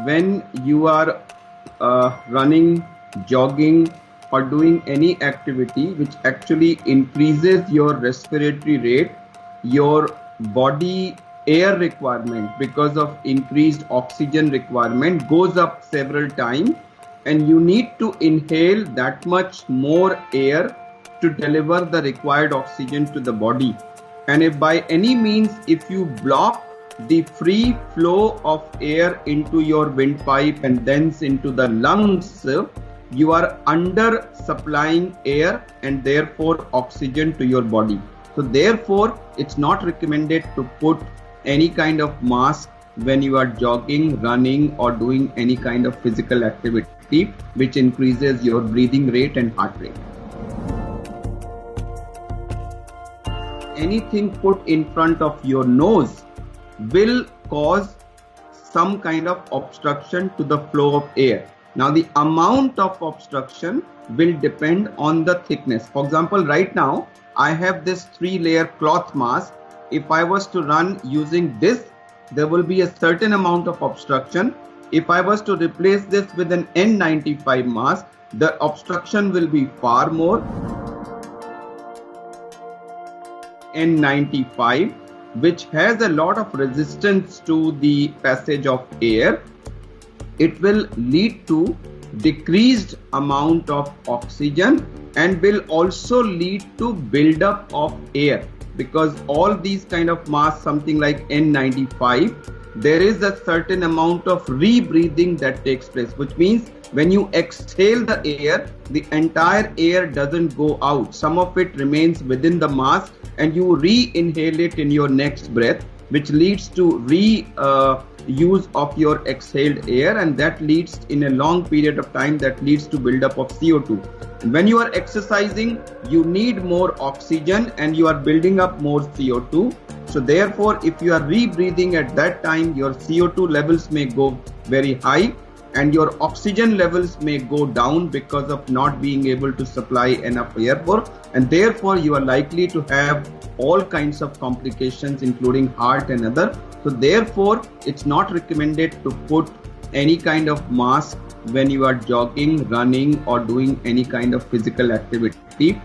when you are running, jogging, or doing any activity which actually increases your respiratory rate, your body air requirement because of increased oxygen requirement goes up several times, and you need to inhale that much more air to deliver the required oxygen to the body. And if by any means, if you block the free flow of air into your windpipe and thence into the lungs, you are under supplying air and therefore oxygen to your body. So therefore, it's not recommended to put any kind of mask when you are jogging, running, or doing any kind of physical activity which increases your breathing rate and heart rate. Anything put in front of your nose will cause some kind of obstruction to the flow of air. Now, the amount of obstruction will depend on the thickness. For example, right now, I have this 3-layer cloth mask. If I was to run using this, there will be a certain amount of obstruction. If I was to replace this with an N95 mask, the obstruction will be far more. N95, which has a lot of resistance to the passage of air, it will lead to decreased amount of oxygen and will also lead to buildup of air, because all these kind of masks, something like N95, there is a certain amount of rebreathing that takes place, which means when you exhale the air, the entire air doesn't go out. Some of it remains within the mask and you re-inhale it in your next breath, which leads to use of your exhaled air, and that leads in a long period of time, that leads to buildup of CO2. When you are exercising, you need more oxygen and you are building up more CO2. So therefore, if you are rebreathing at that time, your CO2 levels may go very high and your oxygen levels may go down because of not being able to supply enough air for, and therefore you are likely to have all kinds of complications including heart and other. So therefore, it's not recommended to put any kind of mask when you are jogging, running, or doing any kind of physical activity.